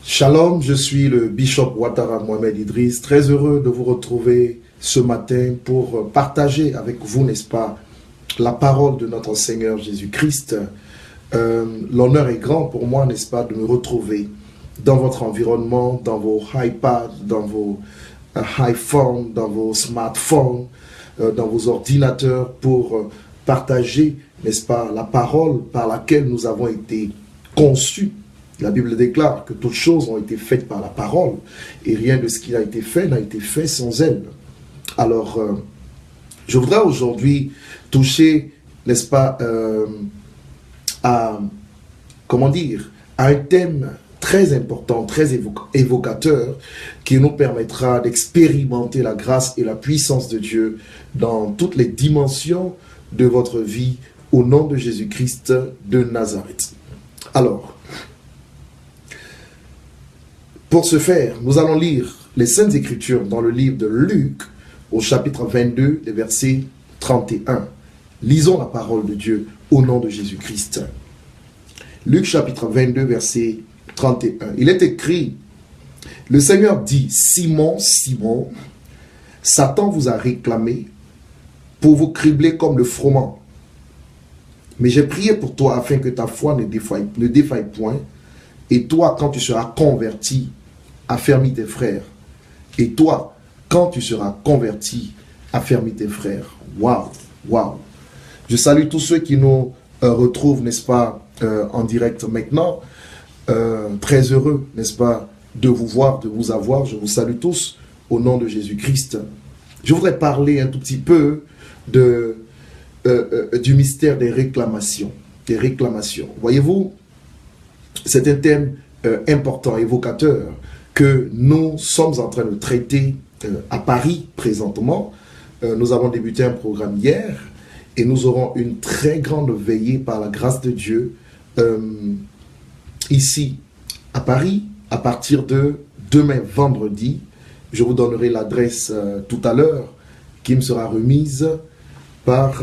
Shalom, je suis le bishop Ouattara Mohamed Idriss, très heureux de vous retrouver ce matin pour partager avec vous, n'est-ce pas, la parole de notre Seigneur Jésus-Christ. L'honneur est grand pour moi, n'est-ce pas, de me retrouver dans votre environnement, dans vos iPads, dans vos iPhones, dans vos smartphones, dans vos ordinateurs pour partager, n'est-ce pas, la parole par laquelle nous avons été conçus. La Bible déclare que toutes choses ont été faites par la parole et rien de ce qui a été fait n'a été fait sans elle. Alors, je voudrais aujourd'hui toucher, n'est-ce pas, à un thème très important, très évocateur, qui nous permettra d'expérimenter la grâce et la puissance de Dieu dans toutes les dimensions de votre vie, au nom de Jésus-Christ de Nazareth. Alors, pour ce faire, nous allons lire les Saintes Écritures dans le livre de Luc, au chapitre 22, les versets 31. Lisons la parole de Dieu au nom de Jésus-Christ. Luc chapitre 22, verset 31. Il est écrit, le Seigneur dit, Simon, Simon, Satan vous a réclamé pour vous cribler comme le froment. Mais j'ai prié pour toi afin que ta foi ne défaille point. Et toi, quand tu seras converti, affermis tes frères. Et toi, quand tu seras converti, affermis tes frères. Waouh, waouh. Je salue tous ceux qui nous retrouvent, n'est-ce pas, en direct maintenant. Très heureux, n'est-ce pas, de vous voir, de vous avoir. Je vous salue tous au nom de Jésus-Christ. Je voudrais parler un tout petit peu du mystère des réclamations. Des réclamations. Voyez-vous, c'est un thème important, évocateur, que nous sommes en train de traiter à Paris présentement. Nous avons débuté un programme hier et nous aurons une très grande veillée par la grâce de Dieu ici à Paris à partir de demain vendredi. Je vous donnerai l'adresse tout à l'heure qui me sera remise par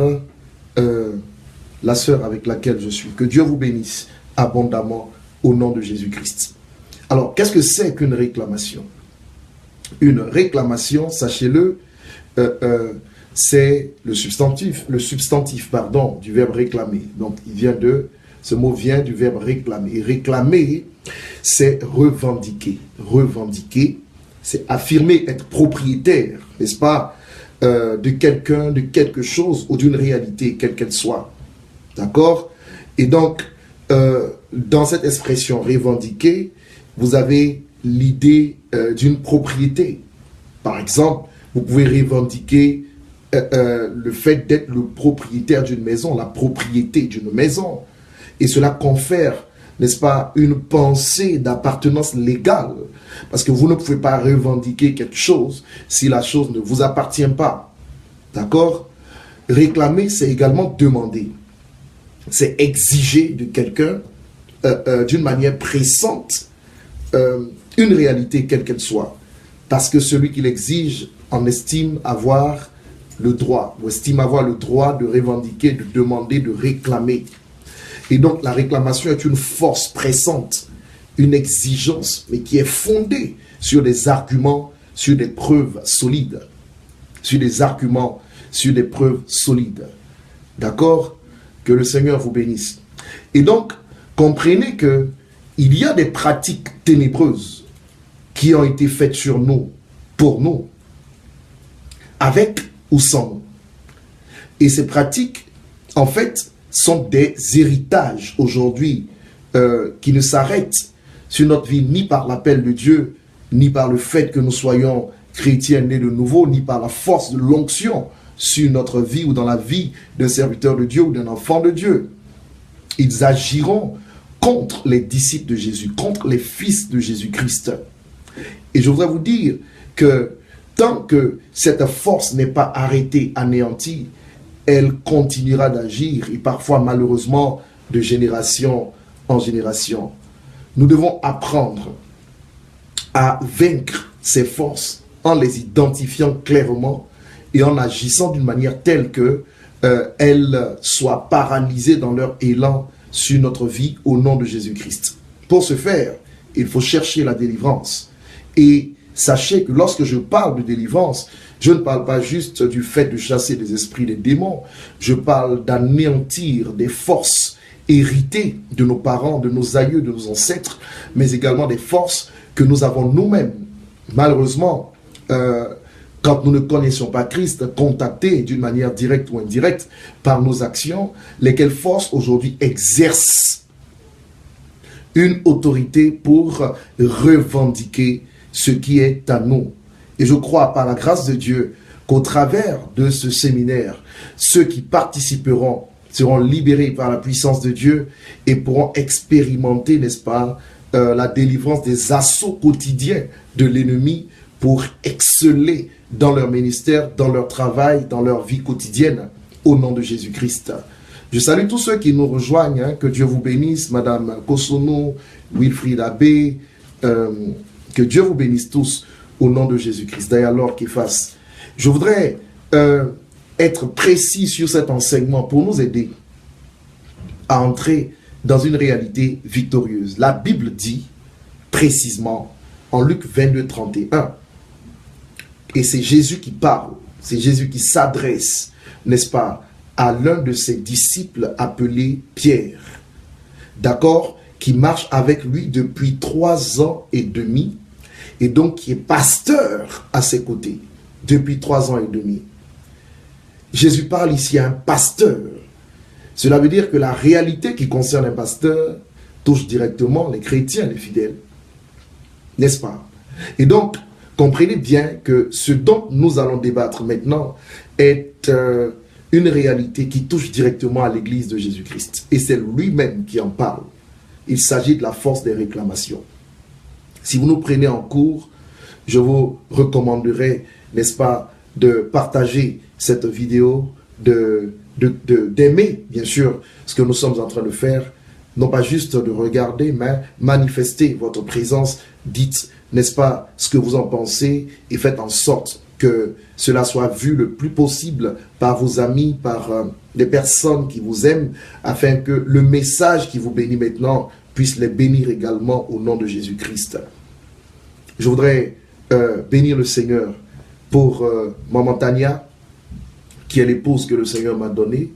la sœur avec laquelle je suis. Que Dieu vous bénisse abondamment au nom de Jésus-Christ. Alors, qu'est-ce que c'est qu'une réclamation? Une réclamation, sachez-le, c'est le substantif du verbe réclamer. Donc, ce mot vient du verbe réclamer. Et réclamer, c'est revendiquer. Revendiquer, c'est affirmer être propriétaire, n'est-ce pas, de quelqu'un, de quelque chose ou d'une réalité, quelle qu'elle soit. D'accord? Et donc, dans cette expression revendiquer, vous avez l'idée d'une propriété. Par exemple, vous pouvez revendiquer le fait d'être le propriétaire d'une maison, la propriété d'une maison. Et cela confère, n'est-ce pas, une pensée d'appartenance légale. Parce que vous ne pouvez pas revendiquer quelque chose si la chose ne vous appartient pas. D'accord? Réclamer, c'est également demander. C'est exiger de quelqu'un d'une manière pressante une réalité quelle qu'elle soit. Parce que celui qui l'exige en estime avoir le droit, ou estime avoir le droit de revendiquer, de demander, de réclamer. Et donc la réclamation est une force pressante, une exigence, mais qui est fondée sur des arguments, sur des preuves solides. Sur des arguments, sur des preuves solides. D'accord? Que le Seigneur vous bénisse. Et donc, comprenez que il y a des pratiques ténébreuses qui ont été faites sur nous, pour nous, avec ou sans nous. Et ces pratiques, en fait, sont des héritages aujourd'hui qui ne s'arrêtent sur notre vie ni par l'appel de Dieu, ni par le fait que nous soyons chrétiens nés de nouveau, ni par la force de l'onction sur notre vie ou dans la vie d'un serviteur de Dieu ou d'un enfant de Dieu. Ils agiront contre les disciples de Jésus, contre les fils de Jésus-Christ. Et je voudrais vous dire que tant que cette force n'est pas arrêtée, anéantie, elle continuera d'agir et parfois malheureusement de génération en génération. Nous devons apprendre à vaincre ces forces en les identifiant clairement et en agissant d'une manière telle que elles soient paralysées dans leur élan sur notre vie au nom de Jésus-Christ. Pour ce faire, il faut chercher la délivrance. Et sachez que lorsque je parle de délivrance, je ne parle pas juste du fait de chasser des esprits, des démons. Je parle d'anéantir des forces héritées de nos parents, de nos aïeux, de nos ancêtres, mais également des forces que nous avons nous-mêmes. Malheureusement, quand nous ne connaissons pas Christ, contactés d'une manière directe ou indirecte par nos actions, lesquelles forces aujourd'hui exercent une autorité pour revendiquer ce qui est à nous. Et je crois par la grâce de Dieu qu'au travers de ce séminaire, ceux qui participeront seront libérés par la puissance de Dieu et pourront expérimenter, n'est-ce pas, la délivrance des assauts quotidiens de l'ennemi pour exceller dans leur ministère, dans leur travail, dans leur vie quotidienne, au nom de Jésus-Christ. Je salue tous ceux qui nous rejoignent, hein, que Dieu vous bénisse, Madame Kosono, Wilfried Abbé, que Dieu vous bénisse tous au nom de Jésus-Christ. D'ailleurs, alors qu'il fasse. Je voudrais être précis sur cet enseignement pour nous aider à entrer dans une réalité victorieuse. La Bible dit précisément en Luc 22, 31, et c'est Jésus qui parle, c'est Jésus qui s'adresse, n'est-ce pas, à l'un de ses disciples appelé Pierre, d'accord, qui marche avec lui depuis 3 ans et demi, et donc qui est pasteur à ses côtés depuis 3 ans et demi. Jésus parle ici à un pasteur. Cela veut dire que la réalité qui concerne un pasteur touche directement les chrétiens, les fidèles. N'est-ce pas? Et donc, comprenez bien que ce dont nous allons débattre maintenant est une réalité qui touche directement à l'Église de Jésus-Christ. Et c'est lui-même qui en parle. Il s'agit de la force des réclamations. Si vous nous prenez en cours, je vous recommanderais, n'est-ce pas, de partager cette vidéo, d'aimer, bien sûr, ce que nous sommes en train de faire, non pas juste de regarder, mais manifester votre présence, dites, n'est-ce pas, ce que vous en pensez, et faites en sorte que cela soit vu le plus possible par vos amis, par des personnes qui vous aiment, afin que le message qui vous bénit maintenant puisse les bénir également au nom de Jésus-Christ. Je voudrais bénir le Seigneur pour Maman Tania, qui est l'épouse que le Seigneur m'a donnée.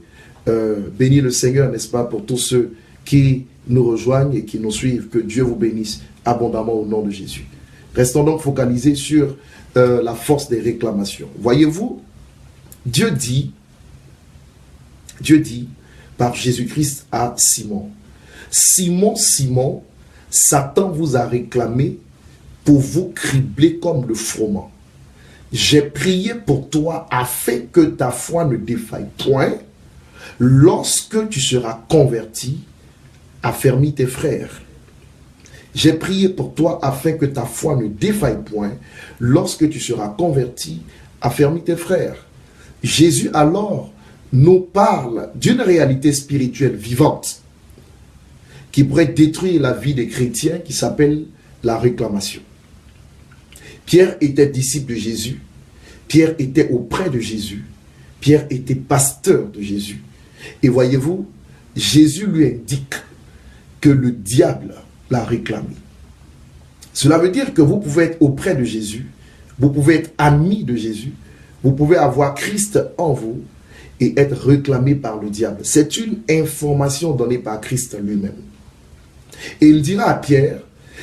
Bénir le Seigneur, n'est-ce pas, pour tous ceux qui nous rejoignent et qui nous suivent. Que Dieu vous bénisse abondamment au nom de Jésus. Restons donc focalisés sur la force des réclamations. Voyez-vous, Dieu dit par Jésus-Christ à Simon, Simon, Simon, Satan vous a réclamé pour vous cribler comme le froment. J'ai prié pour toi afin que ta foi ne défaille point. Lorsque tu seras converti, affermis tes frères. J'ai prié pour toi afin que ta foi ne défaille point. Lorsque tu seras converti, affermis tes frères. Jésus alors nous parle d'une réalité spirituelle vivante qui pourrait détruire la vie des chrétiens, qui s'appelle la réclamation. Pierre était disciple de Jésus. Pierre était auprès de Jésus. Pierre était pasteur de Jésus. Et voyez-vous, Jésus lui indique que le diable l'a réclamé. Cela veut dire que vous pouvez être auprès de Jésus, vous pouvez être ami de Jésus, vous pouvez avoir Christ en vous et être réclamé par le diable. C'est une information donnée par Christ lui-même. Et il dira à Pierre,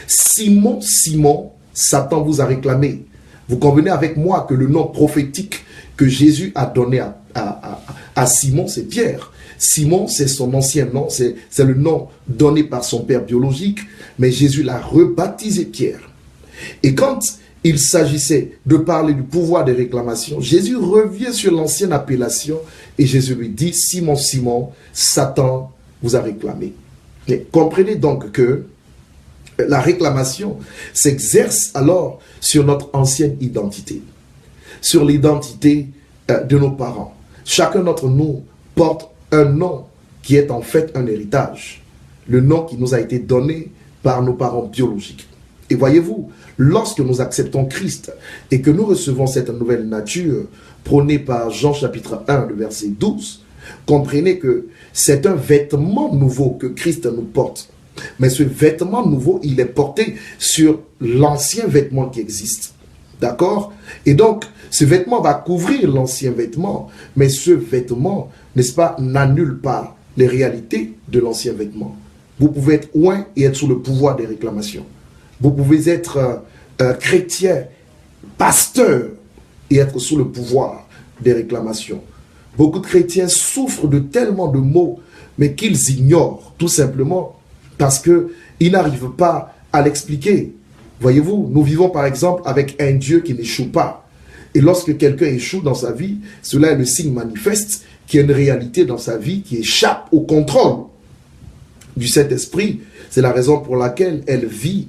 Simon, Simon, Satan vous a réclamé. Vous convenez avec moi que le nom prophétique que Jésus a donné à Simon, c'est Pierre. Simon, c'est son ancien nom, c'est le nom donné par son père biologique, mais Jésus l'a rebaptisé Pierre. Et quand il s'agissait de parler du pouvoir des réclamations, Jésus revient sur l'ancienne appellation et Jésus lui dit, Simon, Simon, Satan vous a réclamé. Mais comprenez donc que la réclamation s'exerce alors sur notre ancienne identité, sur l'identité de nos parents. Chacun d'entre nous porte un nom qui est en fait un héritage, le nom qui nous a été donné par nos parents biologiques. Et voyez-vous, lorsque nous acceptons Christ et que nous recevons cette nouvelle nature prônée par Jean chapitre 1, le verset 12, comprenez que c'est un vêtement nouveau que Christ nous porte. Mais ce vêtement nouveau, il est porté sur l'ancien vêtement qui existe. D'accord? Et donc, ce vêtement va couvrir l'ancien vêtement, mais ce vêtement, n'est-ce pas, n'annule pas les réalités de l'ancien vêtement. Vous pouvez être loin et être sous le pouvoir des réclamations. Vous pouvez être chrétien, pasteur, et être sous le pouvoir des réclamations. Beaucoup de chrétiens souffrent de tellement de maux, mais qu'ils ignorent, tout simplement, parce qu'ils n'arrivent pas à l'expliquer. Voyez-vous, nous vivons par exemple avec un Dieu qui n'échoue pas. Et lorsque quelqu'un échoue dans sa vie, cela est le signe manifeste qu'il y a une réalité dans sa vie qui échappe au contrôle du Saint-Esprit. C'est la raison pour laquelle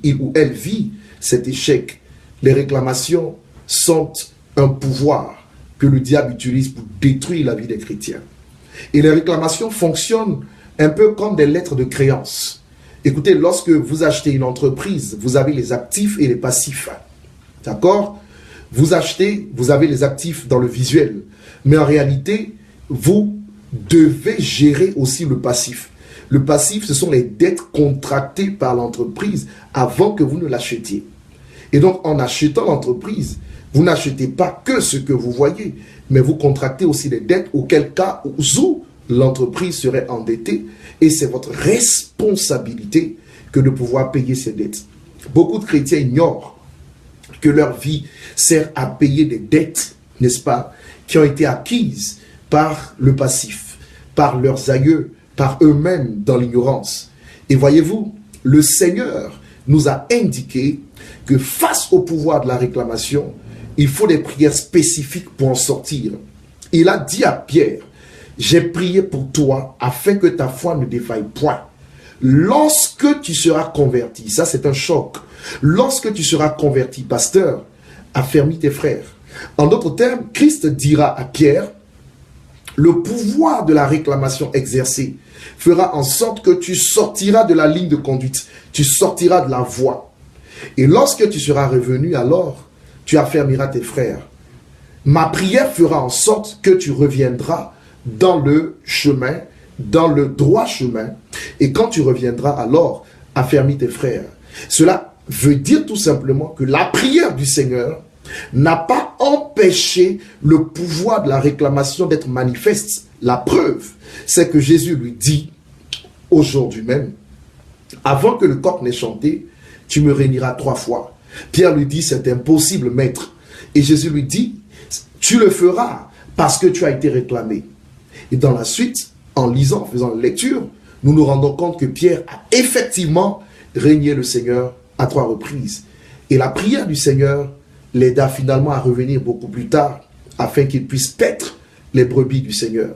il ou elle vit cet échec. Les réclamations sont un pouvoir que le diable utilise pour détruire la vie des chrétiens. Et les réclamations fonctionnent un peu comme des lettres de créance. Écoutez, lorsque vous achetez une entreprise, vous avez les actifs et les passifs. D'accord? Vous achetez, vous avez les actifs dans le visuel. Mais en réalité, vous devez gérer aussi le passif. Le passif, ce sont les dettes contractées par l'entreprise avant que vous ne l'achetiez. Et donc, en achetant l'entreprise, vous n'achetez pas que ce que vous voyez, mais vous contractez aussi des dettes, auquel cas où l'entreprise serait endettée, et c'est votre responsabilité que de pouvoir payer ces dettes. Beaucoup de chrétiens ignorent que leur vie sert à payer des dettes, n'est-ce pas, qui ont été acquises par le passif, par leurs aïeux, par eux-mêmes dans l'ignorance. Et voyez-vous, le Seigneur nous a indiqué que face au pouvoir de la réclamation, il faut des prières spécifiques pour en sortir. Il a dit à Pierre, j'ai prié pour toi afin que ta foi ne défaille point. Lorsque tu seras converti, ça c'est un choc. Lorsque tu seras converti, pasteur, affermis tes frères. En d'autres termes, Christ dira à Pierre, le pouvoir de la réclamation exercée fera en sorte que tu sortiras de la ligne de conduite, tu sortiras de la voie. Et lorsque tu seras revenu, alors, tu affermiras tes frères. Ma prière fera en sorte que tu reviendras dans le chemin, dans le droit chemin. Et quand tu reviendras, alors, affermis tes frères. Cela veut dire tout simplement que la prière du Seigneur n'a pas empêché le pouvoir de la réclamation d'être manifeste. La preuve, c'est que Jésus lui dit, aujourd'hui même, avant que le coq n'ait chanté, tu me réuniras 3 fois. Pierre lui dit, c'est impossible, maître. Et Jésus lui dit, tu le feras parce que tu as été réclamé. Et dans la suite, en lisant, en faisant la lecture, nous nous rendons compte que Pierre a effectivement régné le Seigneur à 3 reprises. Et la prière du Seigneur l'aida finalement à revenir beaucoup plus tard, afin qu'il puisse paître les brebis du Seigneur.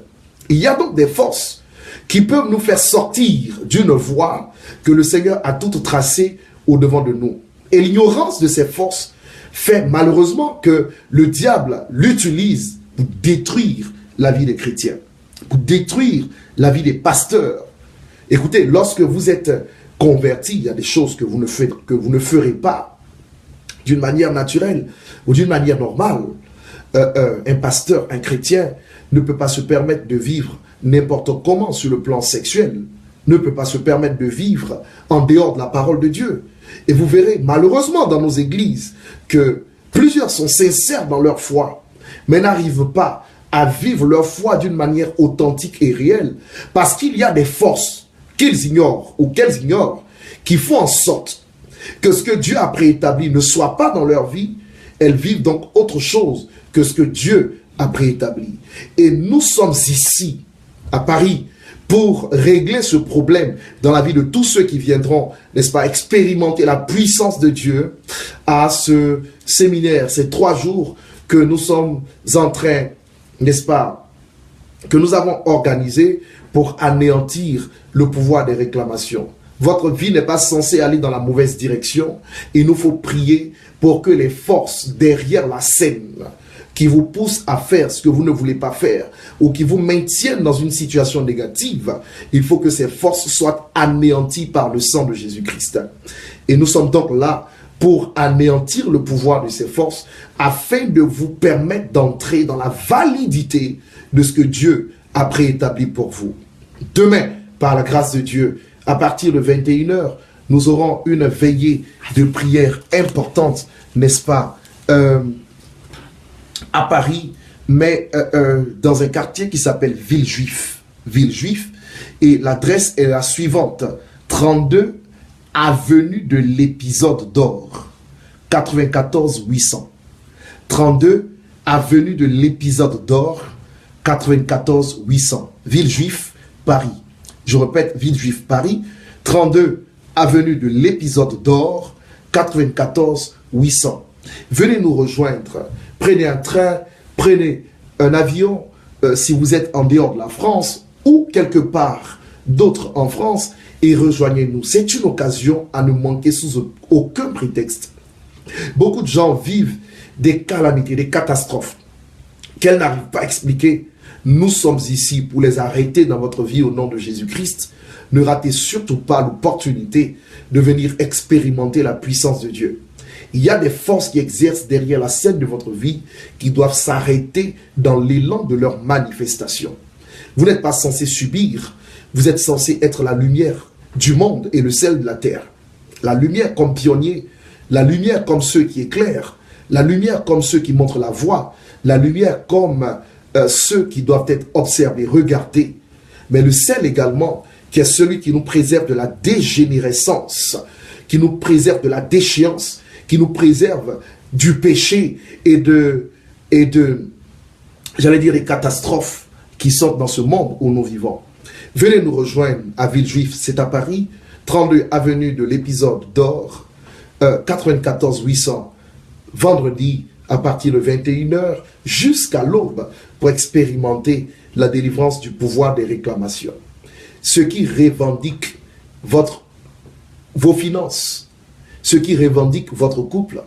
Il y a donc des forces qui peuvent nous faire sortir d'une voie que le Seigneur a toute tracée au-devant de nous. Et l'ignorance de ces forces fait malheureusement que le diable l'utilise pour détruire la vie des chrétiens, pour détruire la vie des pasteurs. Écoutez, lorsque vous êtes converti, il y a des choses que vous ne ferez pas d'une manière naturelle ou d'une manière normale. Un pasteur, un chrétien ne peut pas se permettre de vivre n'importe comment sur le plan sexuel, ne peut pas se permettre de vivre en dehors de la parole de Dieu. Et vous verrez malheureusement dans nos églises que plusieurs sont sincères dans leur foi, mais n'arrivent pas à vivre leur foi d'une manière authentique et réelle, parce qu'il y a des forces qu'ils ignorent ou qu'elles ignorent, qui font en sorte que ce que Dieu a préétabli ne soit pas dans leur vie. Elles vivent donc autre chose que ce que Dieu a préétabli. Et nous sommes ici, à Paris, pour régler ce problème dans la vie de tous ceux qui viendront, n'est-ce pas, expérimenter la puissance de Dieu à ce séminaire, ces 3 jours que nous sommes en train, n'est-ce pas, que nous avons organisé pour anéantir le pouvoir des réclamations. Votre vie n'est pas censée aller dans la mauvaise direction. Il nous faut prier pour que les forces derrière la scène qui vous poussent à faire ce que vous ne voulez pas faire ou qui vous maintiennent dans une situation négative, il faut que ces forces soient anéanties par le sang de Jésus-Christ. Et nous sommes donc là pour anéantir le pouvoir de ces forces afin de vous permettre d'entrer dans la validité de ce que Dieu a préétabli pour vous. Demain, par la grâce de Dieu, À partir de 21h, nous aurons une veillée de prière importante, n'est-ce pas, à Paris, mais dans un quartier qui s'appelle Villejuif. Villejuif. Et l'adresse est la suivante. 32 avenue de l'Épisode d'Or. 94 800. 32 avenue de l'Épisode d'Or. 94 800. Villejuif, Paris. Je répète, Villejuif, Paris. 32 avenue de l'Épisode d'Or. 94 800. Venez nous rejoindre. Prenez un train, prenez un avion, si vous êtes en dehors de la France ou quelque part d'autre en France, et rejoignez-nous. C'est une occasion à ne manquer sous aucun prétexte. Beaucoup de gens vivent des calamités, des catastrophes qu'elles n'arrivent pas à expliquer. Nous sommes ici pour les arrêter dans votre vie au nom de Jésus-Christ. Ne ratez surtout pas l'opportunité de venir expérimenter la puissance de Dieu. Il y a des forces qui exercent derrière la scène de votre vie qui doivent s'arrêter dans l'élan de leur manifestation. Vous n'êtes pas censé subir, vous êtes censé être la lumière du monde et le sel de la terre. La lumière comme pionnier, la lumière comme ceux qui éclairent, la lumière comme ceux qui montrent la voie, la lumière comme ceux qui doivent être observés, regardés. Mais le sel également, qui est celui qui nous préserve de la dégénérescence, qui nous préserve de la déchéance, qui nous préserve du péché et de j'allais dire, des catastrophes qui sortent dans ce monde où nous vivons. Venez nous rejoindre à Villejuif, c'est à Paris, 32 avenue de l'Épisode d'Or, 94 800, vendredi à partir de 21h jusqu'à l'aube pour expérimenter la délivrance du pouvoir des réclamations. Ceux qui revendiquent vos finances, ceux qui revendiquent votre couple,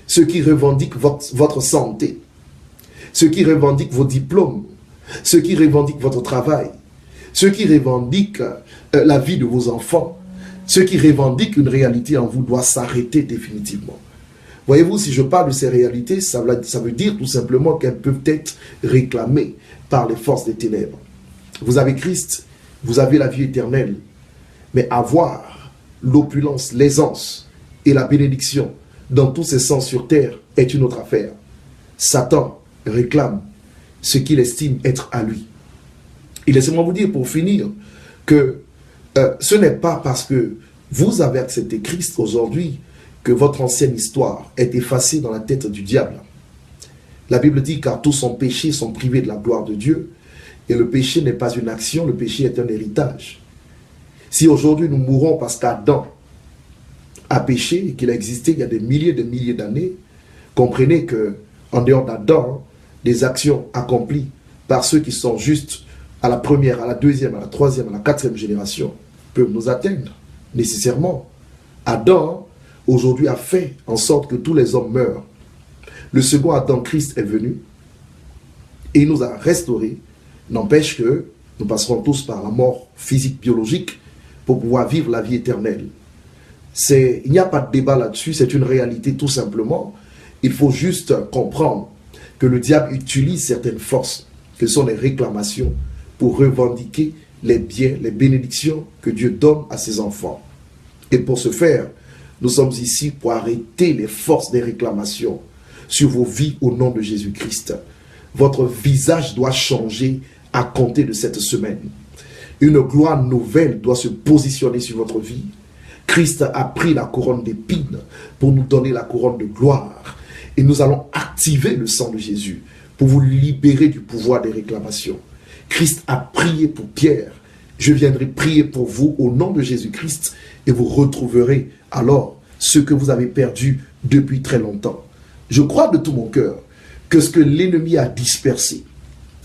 ceux qui revendiquent votre santé, ceux qui revendiquent vos diplômes, ceux qui revendiquent votre travail, ceux qui revendiquent la vie de vos enfants, ceux qui revendiquent une réalité en vous doivent s'arrêter définitivement. Voyez-vous, si je parle de ces réalités, ça veut dire tout simplement qu'elles peuvent être réclamées par les forces des ténèbres. Vous avez Christ, vous avez la vie éternelle, mais avoir l'opulence, l'aisance et la bénédiction dans tous ses sens sur terre est une autre affaire. Satan réclame ce qu'il estime être à lui. Et laissez-moi vous dire pour finir que ce n'est pas parce que vous avez accepté Christ aujourd'hui que votre ancienne histoire est effacée dans la tête du diable. La Bible dit car tous sont péchés, sont privés de la gloire de Dieu. Et le péché n'est pas une action, le péché est un héritage. Si aujourd'hui nous mourons parce qu'Adam a péché et qu'il a existé il y a des milliers d'années, comprenez que en dehors d'Adam, des actions accomplies par ceux qui sont justes à la première, à la deuxième, à la troisième, à la quatrième génération peuvent nous atteindre nécessairement. Adam aujourd'hui a fait en sorte que tous les hommes meurent. Le second Adam, Christ, est venu et il nous a restaurés. N'empêche que nous passerons tous par la mort physique, biologique pour pouvoir vivre la vie éternelle. Il n'y a pas de débat là-dessus, c'est une réalité tout simplement. Il faut juste comprendre que le diable utilise certaines forces, que sont les réclamations, pour revendiquer les biens, les bénédictions que Dieu donne à ses enfants. Et pour ce faire, nous sommes ici pour arrêter les forces des réclamations sur vos vies au nom de Jésus-Christ. Votre visage doit changer à compter de cette semaine. Une gloire nouvelle doit se positionner sur votre vie. Christ a pris la couronne d'épines pour nous donner la couronne de gloire. Et nous allons activer le sang de Jésus pour vous libérer du pouvoir des réclamations. Christ a prié pour Pierre. Je viendrai prier pour vous au nom de Jésus-Christ et vous retrouverez alors ce que vous avez perdu depuis très longtemps. Je crois de tout mon cœur que ce que l'ennemi a dispersé,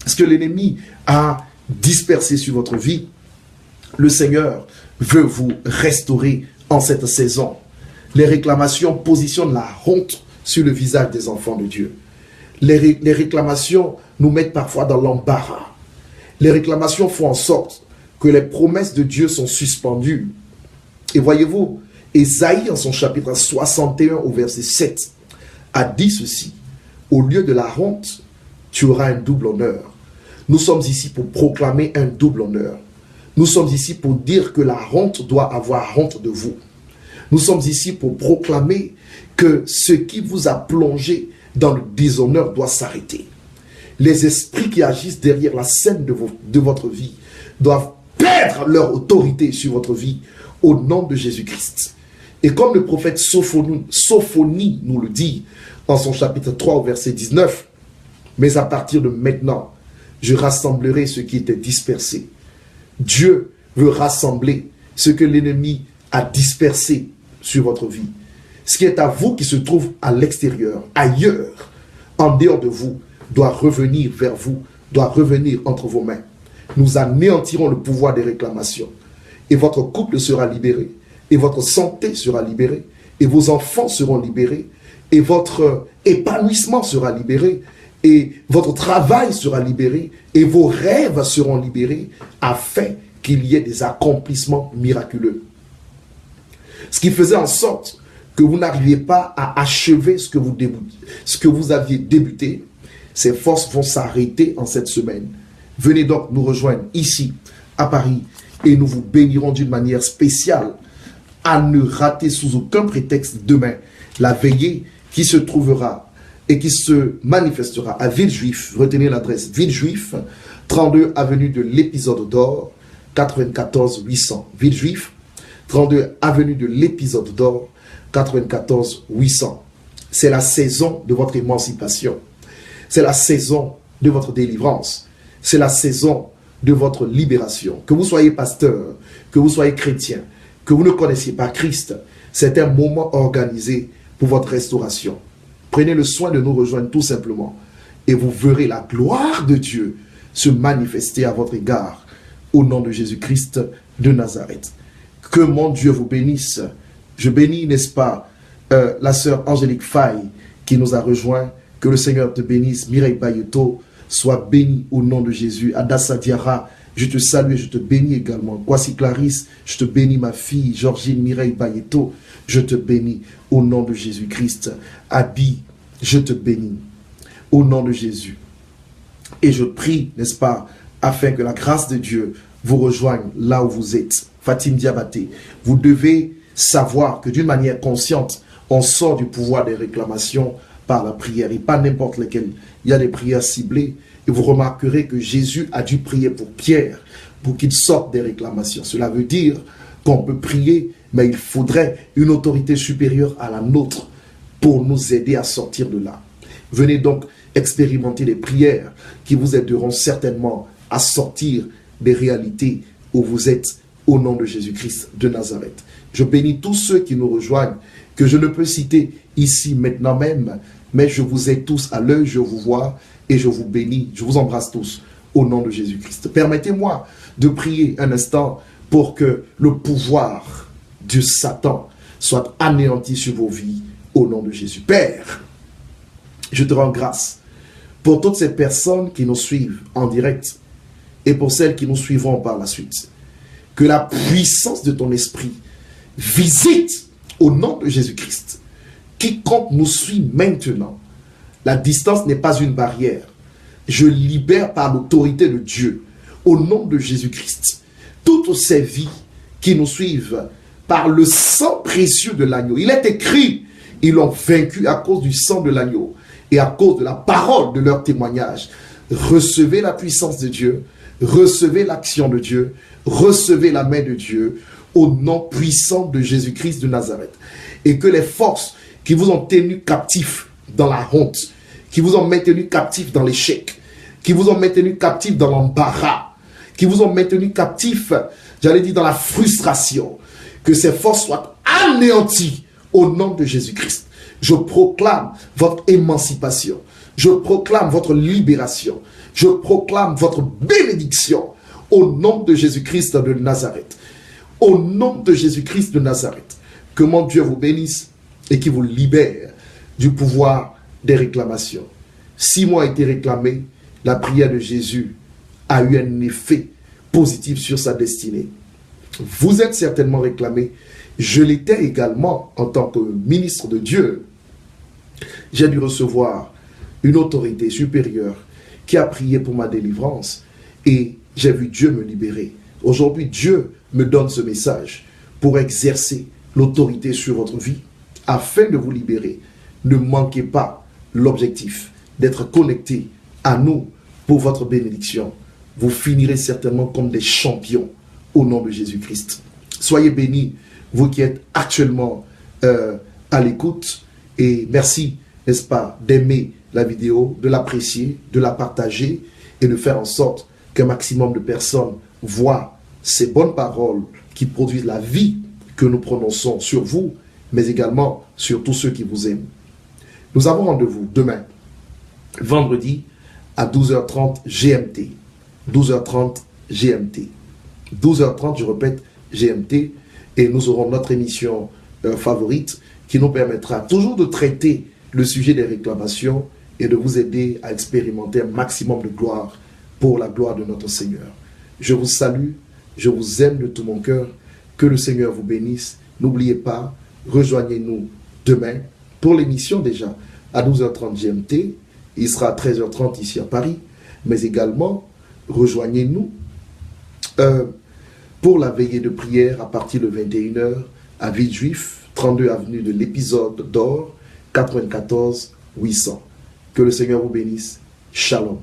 ce que l'ennemi a dispersé sur votre vie, le Seigneur veut vous restaurer en cette saison. Les réclamations positionnent la honte sur le visage des enfants de Dieu. Les réclamations nous mettent parfois dans l'embarras. Les réclamations font en sorte que les promesses de Dieu sont suspendues. Et voyez-vous, Ésaïe en son chapitre 61 au verset 7 a dit ceci: au lieu de la honte, tu auras un double honneur. Nous sommes ici pour proclamer un double honneur. Nous sommes ici pour dire que la honte doit avoir honte de vous. Nous sommes ici pour proclamer que ce qui vous a plongé dans le déshonneur doit s'arrêter. Les esprits qui agissent derrière la scène de votre vie doivent perdre leur autorité sur votre vie au nom de Jésus-Christ. Et comme le prophète Sophonie nous le dit en son chapitre 3 au verset 19, « Mais à partir de maintenant, je rassemblerai ce qui était dispersé. » Dieu veut rassembler ce que l'ennemi a dispersé sur votre vie. Ce qui est à vous qui se trouve à l'extérieur, ailleurs, en dehors de vous, doit revenir vers vous, doit revenir entre vos mains. Nous anéantirons le pouvoir des réclamations. Et votre couple sera libéré, et votre santé sera libérée, et vos enfants seront libérés, et votre épanouissement sera libéré, et votre travail sera libéré, et vos rêves seront libérés, afin qu'il y ait des accomplissements miraculeux. Ce qui faisait en sorte que vous n'arriviez pas à achever ce que vous aviez débuté, ces forces vont s'arrêter en cette semaine. Venez donc nous rejoindre ici, à Paris, et nous vous bénirons d'une manière spéciale, à ne rater sous aucun prétexte demain la veillée qui se trouvera et qui se manifestera à Villejuif. Retenez l'adresse Villejuif, 32 avenue de l'Épisode d'Or, 94 800. Villejuif, 32 avenue de l'Épisode d'Or, 94 800. C'est la saison de votre émancipation. C'est la saison de votre délivrance. C'est la saison de votre libération. Que vous soyez pasteur, que vous soyez chrétien, que vous ne connaissiez pas Christ, c'est un moment organisé pour votre restauration. Prenez le soin de nous rejoindre tout simplement et vous verrez la gloire de Dieu se manifester à votre égard au nom de Jésus-Christ de Nazareth. Que mon Dieu vous bénisse. Je bénis, n'est-ce pas, la sœur Angélique Faye qui nous a rejoint. Que le Seigneur te bénisse. Mireille Bayeto, sois bénie au nom de Jésus. Adassa Diarra, je te salue et je te bénis également. Kwasi Clarisse, je te bénis ma fille. Georgine Mireille Bayeto, je te bénis au nom de Jésus-Christ. Abi, je te bénis au nom de Jésus. Et je prie, n'est-ce pas, afin que la grâce de Dieu vous rejoigne là où vous êtes. Fatim Diabaté, vous devez savoir que d'une manière consciente, on sort du pouvoir des réclamations par la prière et pas n'importe lequel. Il y a des prières ciblées et vous remarquerez que Jésus a dû prier pour Pierre pour qu'il sorte des réclamations. Cela veut dire qu'on peut prier, mais il faudrait une autorité supérieure à la nôtre pour nous aider à sortir de là. Venez donc expérimenter les prières qui vous aideront certainement à sortir des réalités où vous êtes au nom de Jésus-Christ de Nazareth. Je bénis tous ceux qui nous rejoignent, que je ne peux citer ici maintenant même, mais je vous ai tous à l'œil, je vous vois et je vous bénis, je vous embrasse tous au nom de Jésus-Christ. Permettez-moi de prier un instant pour que le pouvoir de Satan soit anéanti sur vos vies au nom de Jésus. Père, je te rends grâce pour toutes ces personnes qui nous suivent en direct et pour celles qui nous suivront par la suite. Que la puissance de ton esprit visite au nom de Jésus-Christ quiconque nous suit maintenant. La distance n'est pas une barrière. Je libère par l'autorité de Dieu, au nom de Jésus-Christ, toutes ces vies qui nous suivent par le sang précieux de l'agneau. Il est écrit, ils l'ont vaincu à cause du sang de l'agneau et à cause de la parole de leur témoignage. Recevez la puissance de Dieu, recevez l'action de Dieu, recevez la main de Dieu au nom puissant de Jésus-Christ de Nazareth. Et que les forces qui vous ont tenu captifs dans la honte, qui vous ont maintenu captifs dans l'échec, qui vous ont maintenu captifs dans l'embarras, qui vous ont maintenu captifs, j'allais dire, dans la frustration, que ces forces soient anéanties au nom de Jésus-Christ. Je proclame votre émancipation. Je proclame votre libération. Je proclame votre bénédiction au nom de Jésus-Christ de Nazareth. Au nom de Jésus-Christ de Nazareth. Que mon Dieu vous bénisse et qui vous libère du pouvoir des réclamations. 6 mois a été réclamé, la prière de Jésus a eu un effet positif sur sa destinée. Vous êtes certainement réclamé. Je l'étais également en tant que ministre de Dieu. J'ai dû recevoir une autorité supérieure qui a prié pour ma délivrance et j'ai vu Dieu me libérer Aujourd'hui, Dieu me donne ce message pour exercer l'autorité sur votre vie afin de vous libérer. Ne manquez pas l'objectif d'être connecté à nous pour votre bénédiction. Vous finirez certainement comme des champions au nom de Jésus-Christ. Soyez bénis, vous qui êtes actuellement à l'écoute, et merci, n'est-ce pas, d'aimer la vidéo, de l'apprécier, de la partager et de faire en sorte qu'un maximum de personnes voient ces bonnes paroles qui produisent la vie que nous prononçons sur vous, mais également sur tous ceux qui vous aiment. Nous avons rendez-vous demain, vendredi, à 12h30 GMT. 12h30 GMT. 12h30, je répète, GMT. Et nous aurons notre émission favorite qui nous permettra toujours de traiter le sujet des réclamations et de vous aider à expérimenter un maximum de gloire pour la gloire de notre Seigneur. Je vous salue, je vous aime de tout mon cœur. Que le Seigneur vous bénisse. N'oubliez pas, rejoignez-nous demain pour l'émission déjà à 12h30 GMT. Il sera à 13h30 ici à Paris. Mais également, rejoignez-nous pour la veillée de prière à partir de 21h à Villejuif, 32 avenue de l'Épisode d'Or, 94 800. Que le Seigneur vous bénisse. Shalom.